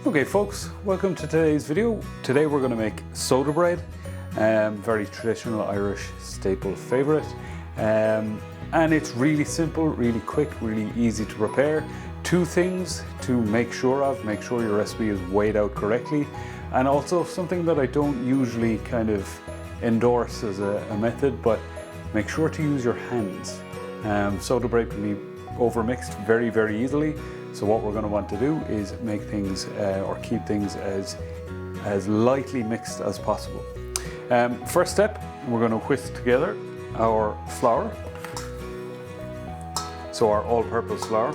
Okay folks, welcome to today's video. Today we're going to make soda bread, very traditional Irish staple favourite, and it's really simple, really quick, really easy to prepare. Two things to make sure of: make sure your recipe is weighed out correctly, and also something that I don't usually kind of endorse as a method, but make sure to use your hands. Soda bread can be overmixed very, very easily. So what we're going to want to do is make things or keep things as lightly mixed as possible. First step, we're going to whisk together our flour. So our all-purpose flour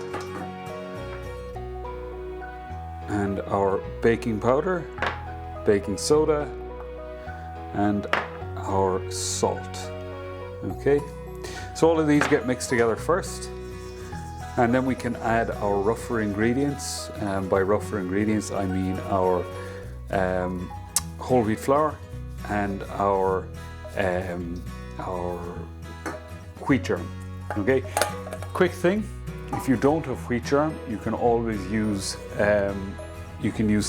and our baking powder, baking soda, and our salt. Okay, so all of these get mixed together first. And then we can add our rougher ingredients. By rougher ingredients, I mean our whole wheat flour and our Wheatgerm. Okay. Quick thing: if you don't have Wheatgerm, you can always use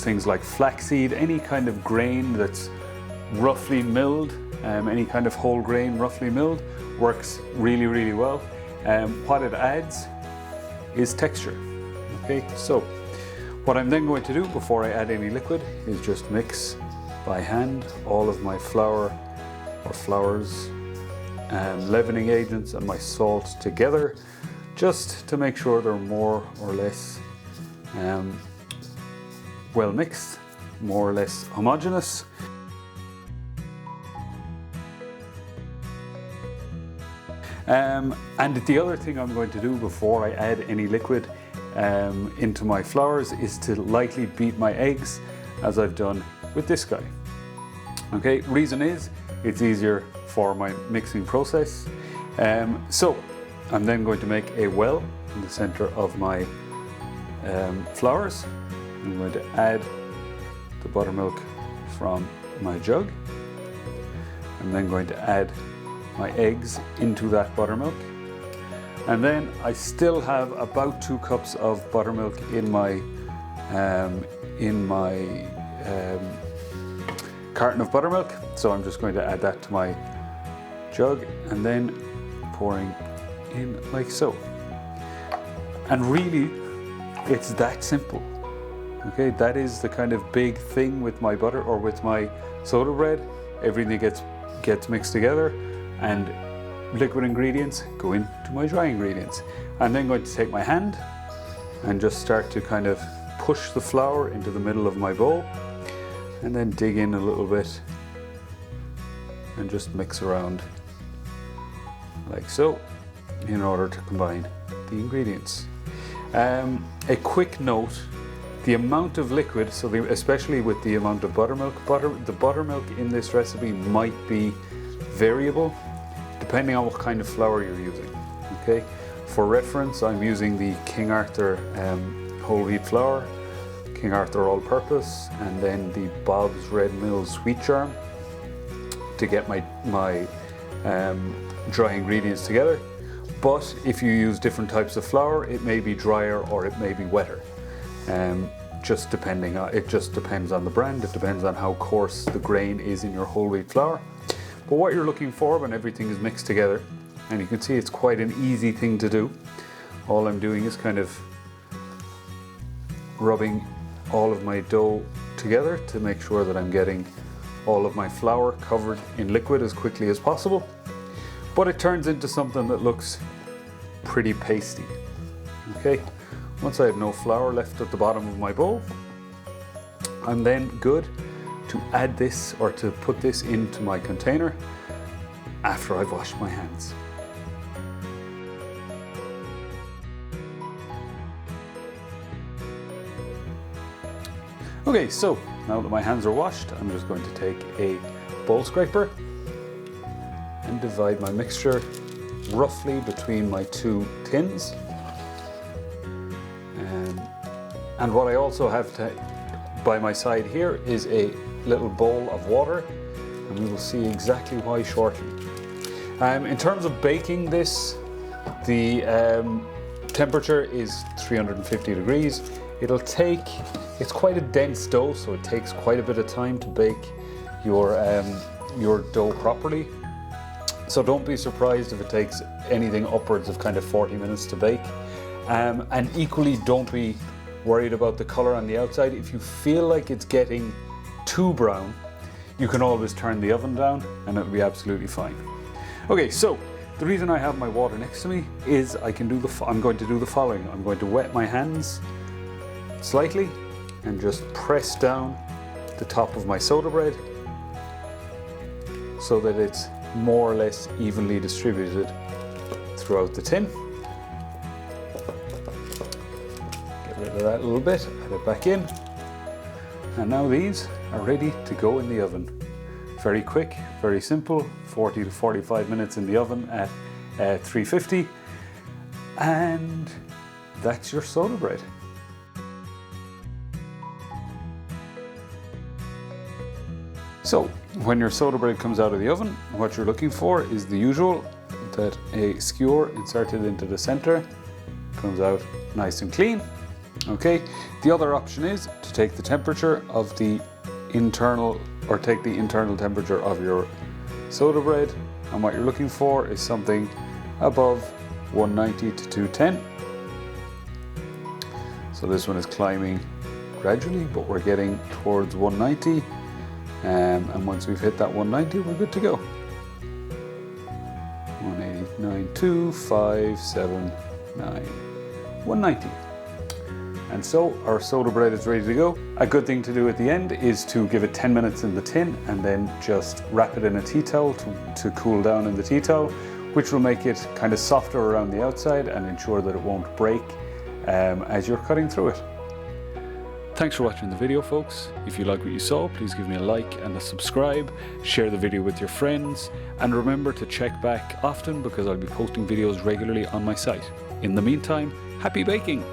things like flaxseed, any kind of grain that's roughly milled. Any kind of whole grain roughly milled works really, really well. What it adds is texture. Okay, so what I'm then going to do before I add any liquid is just mix by hand all of my flour or flours, leavening agents, and my salt together, just to make sure they're more or less well mixed, more or less homogeneous. And the other thing I'm going to do before I add any liquid into my flours is to lightly beat my eggs, as I've done with this guy. Okay, reason is it's easier for my mixing process. So I'm then going to make a well in the center of my flours. I'm going to add the buttermilk from my jug. I'm then going to add my eggs into that buttermilk, and then I still have about 2 cups of buttermilk in my carton of buttermilk, so I'm just going to add that to my jug and then pouring in like so. And really, it's that simple. Okay, that is the kind of big thing with my butter or with my soda bread. Everything gets mixed together, and liquid ingredients go into my dry ingredients. I'm then going to take my hand and just start to kind of push the flour into the middle of my bowl, and then dig in a little bit and just mix around like so in order to combine the ingredients. A quick note: the amount of liquid, especially with the amount of buttermilk, the buttermilk in this recipe might be variable depending on what kind of flour you're using. Okay, for reference, I'm using the King Arthur whole wheat flour, King Arthur all-purpose, and then the Bob's Red Mill's Wheatgerm to get my dry ingredients together. But if you use different types of flour, it may be drier or it may be wetter. It just depends on the brand. It depends on how coarse the grain is in your whole wheat flour. But what you're looking for when everything is mixed together, and you can see it's quite an easy thing to do. All I'm doing is kind of rubbing all of my dough together to make sure that I'm getting all of my flour covered in liquid as quickly as possible. But it turns into something that looks pretty pasty. Okay, once I have no flour left at the bottom of my bowl, I'm then good to add this or to put this into my container after I've washed my hands. Okay, so now that my hands are washed, I'm just going to take a bowl scraper and divide my mixture roughly between my 2 tins. And what I also have by my side here is a little bowl of water, and we will see exactly why shortly. In terms of baking this, the temperature is 350 degrees. it's quite a dense dough, so it takes quite a bit of time to bake your dough properly. So don't be surprised if it takes anything upwards of kind of 40 minutes to bake. And equally, don't be worried about the color on the outside. If you feel like it's getting too brown, you can always turn the oven down and it'll be absolutely fine. Okay, so the reason I have my water next to me is I'm going to do the following. I'm going to wet my hands slightly and just press down the top of my soda bread so that it's more or less evenly distributed throughout the tin. Get rid of that a little bit, add it back in. And now these are ready to go in the oven. Very quick, very simple, 40 to 45 minutes in the oven at 350. And that's your soda bread. So when your soda bread comes out of the oven, what you're looking for is the usual, that a skewer inserted into the center comes out nice and clean. Okay, the other option is to take the temperature of the internal, or take the internal temperature of your soda bread, and what you're looking for is something above 190 to 210. So this one is climbing gradually, but we're getting towards 190. And once we've hit that 190, we're good to go. 189.2579, 190. And so our soda bread is ready to go. A good thing to do at the end is to give it 10 minutes in the tin and then just wrap it in a tea towel to cool down in the tea towel, which will make it kind of softer around the outside and ensure that it won't break as you're cutting through it. Thanks for watching the video, folks. If you like what you saw, please give me a like and a subscribe, share the video with your friends, and remember to check back often because I'll be posting videos regularly on my site. In the meantime, happy baking!